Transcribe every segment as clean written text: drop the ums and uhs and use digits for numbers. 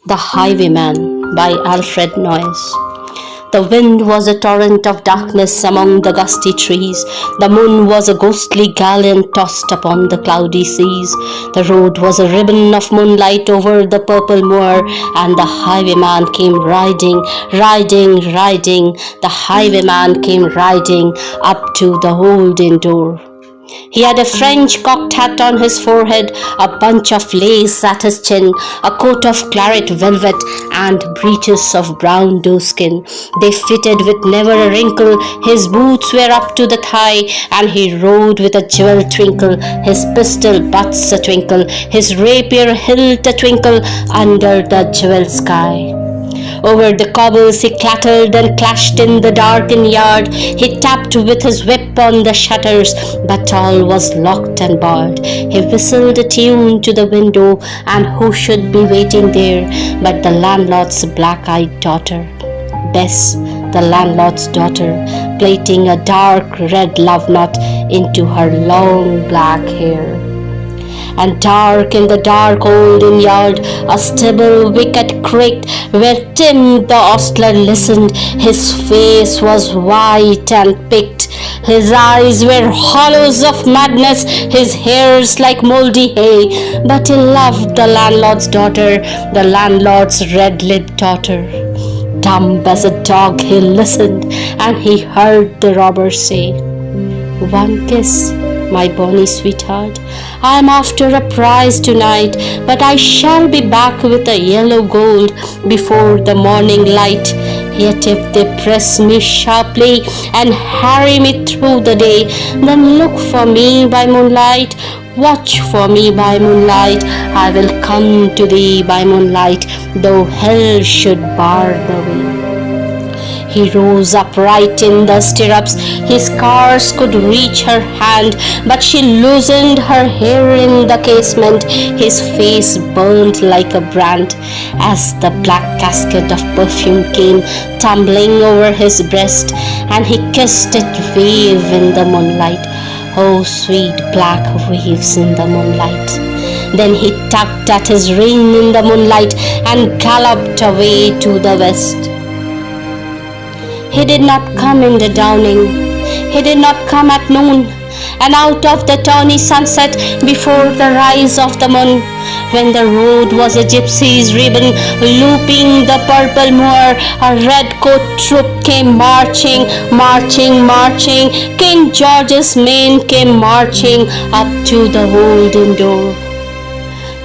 The Highwayman by Alfred Noyes. The wind was a torrent of darkness among the gusty trees. The moon was a ghostly galleon tossed upon the cloudy seas. The road was a ribbon of moonlight over the purple moor, and the highwayman came riding, riding, riding. The highwayman came riding up to the old inn door. He had a French cocked hat on his forehead, a bunch of lace at his chin, a coat of claret velvet, and breeches of brown doeskin. They fitted with never a wrinkle. His boots were up to the thigh, and he rode with a jewel twinkle, his pistol butts a twinkle, his rapier hilt a twinkle under the jewel sky. Over the cobbles he clattered and clashed in the darkened yard. He tapped with his whip on the shutters, but all was locked and barred. He whistled a tune to the window, and who should be waiting there but the landlord's black-eyed daughter, Bess, the landlord's daughter, plaiting a dark red love knot into her long black hair. And dark in the dark old inn yard, a stable wicket creaked, where Tim the ostler listened. His face was white and picked, his eyes were hollows of madness, his hairs like mouldy hay. But he loved the landlord's daughter, the landlord's red-lipped daughter. Dumb as a dog he listened, and he heard the robber say, "One kiss, my bonny sweetheart. I am after a prize tonight, but I shall be back with a yellow gold before the morning light. Yet if they press me sharply and harry me through the day, then look for me by moonlight, watch for me by moonlight. I will come to thee by moonlight, though hell should bar the way." He rose upright in the stirrups. He scarce could reach her hand, but she loosened her hair in the casement. His face burned like a brand as the black casket of perfume came tumbling over his breast, and he kissed it wave in the moonlight. Oh, sweet black waves in the moonlight. Then he tugged at his rein in the moonlight and galloped away to the west. He did not come in the dawning, he did not come at noon, and out of the tawny sunset before the rise of the moon, when the road was a gypsy's ribbon looping the purple moor, a red-coat troop came marching, marching, marching. King George's men came marching up to the old inn door.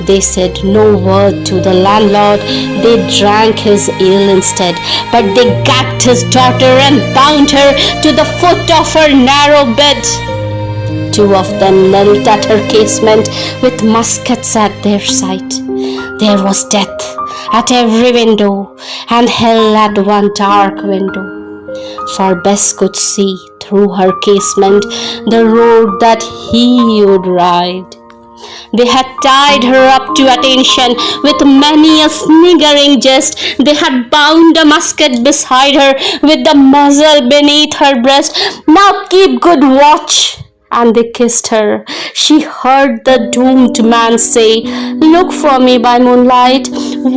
They said no word to the landlord, they drank his ale instead, but they gagged his daughter and bound her to the foot of her narrow bed. Two of them knelt at her casement with muskets at their side. There was death at every window, and hell at one dark window. For Bess could see through her casement the road that he would ride. They had tied her up to attention with many a sniggering jest. They had bound a musket beside her with the muzzle beneath her breast. "Now keep good watch." And they kissed her. She heard the doomed man say, "Look for me by moonlight,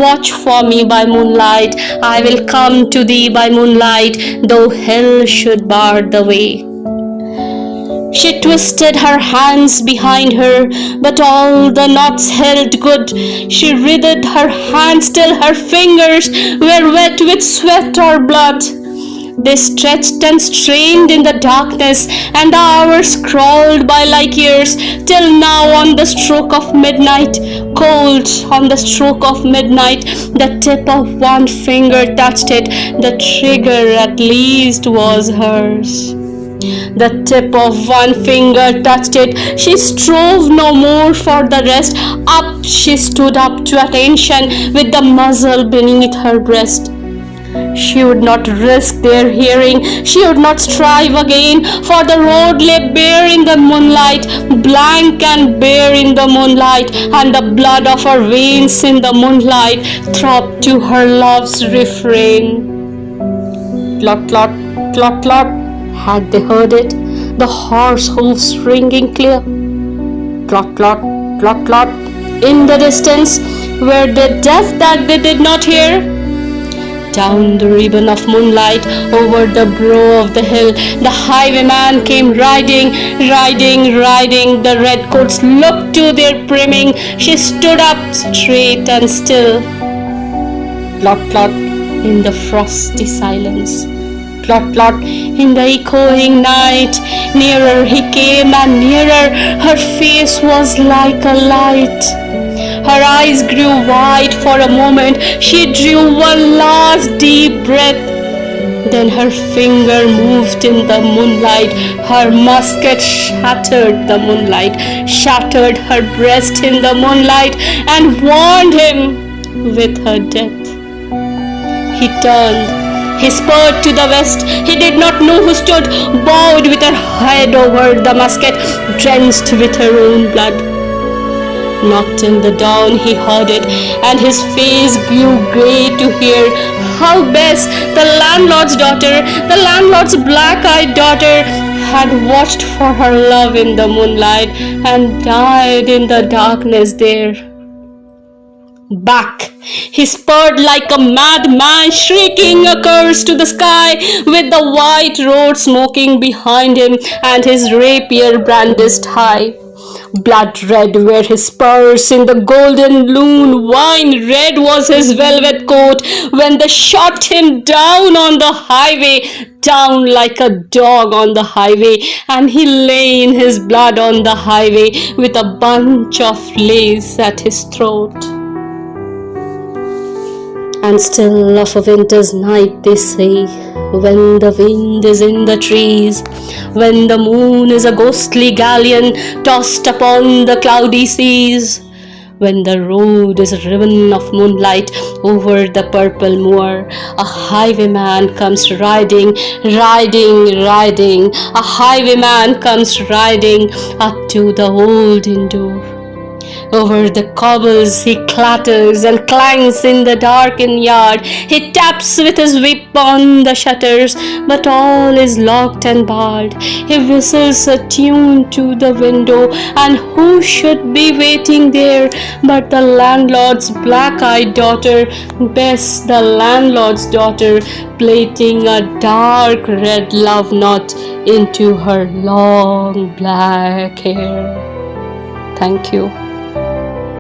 watch for me by moonlight. I will come to thee by moonlight, though hell should bar the way." She twisted her hands behind her, but all the knots held good. She writhed her hands till her fingers were wet with sweat or blood. They stretched and strained in the darkness, and the hours crawled by like years, till now on the stroke of midnight, cold on the stroke of midnight, the tip of one finger touched it. The trigger at least was hers. The tip of one finger touched it. She strove no more for the rest. Up she stood up to attention with the muzzle beneath her breast. She would not risk their hearing. She would not strive again, for the road lay bare in the moonlight, blank and bare in the moonlight, and the blood of her veins in the moonlight throbbed to her love's refrain. Tlot, tlot, tlot, tlot. Had they heard it? The horse hoofs ringing clear. Tlot, tlot, tlot, tlot. In the distance, Were they deaf that they did not hear? Down the ribbon of moonlight, over the brow of the hill, the highwayman came riding, riding, riding. The redcoats looked to their priming. She stood up straight and still. Plot, plot, in the frosty silence. Plot, plot, in the echoing night. Nearer he came and nearer. Her face was like a light. Her eyes grew wide for a moment. She drew one last deep breath. Then her finger moved in the moonlight. Her musket shattered the moonlight, shattered her breast in the moonlight, and warned him with her death. He turned. He spurred to the west. He did not know who stood, bowed with her head over the musket, drenched with her own blood. Not till the dawn he heard it, and his face grew grey to hear how Bess, the landlord's daughter, the landlord's black-eyed daughter, had watched for her love in the moonlight and died in the darkness there. Back! He spurred like a madman, shrieking a curse to the sky, with the white road smoking behind him and his rapier brandished high. Blood red were his spurs in the golden noon, wine red was his velvet coat when they shot him down on the highway, down like a dog on the highway, and he lay in his blood on the highway with a bunch of lace at his throat. And still of a winter's night they say, when the wind is in the trees, when the moon is a ghostly galleon tossed upon the cloudy seas, when the road is a ribbon of moonlight over the purple moor, a highwayman comes riding, riding, riding. A highwayman comes riding up to the old inn door. Over the cobbles he clatters and clangs in the darkened yard. He taps with his whip on the shutters, but all is locked and barred. He whistles a tune to the window, and who should be waiting there but the landlord's black-eyed daughter, Bess, the landlord's daughter, plaiting a dark red love knot into her long black hair. Thank you.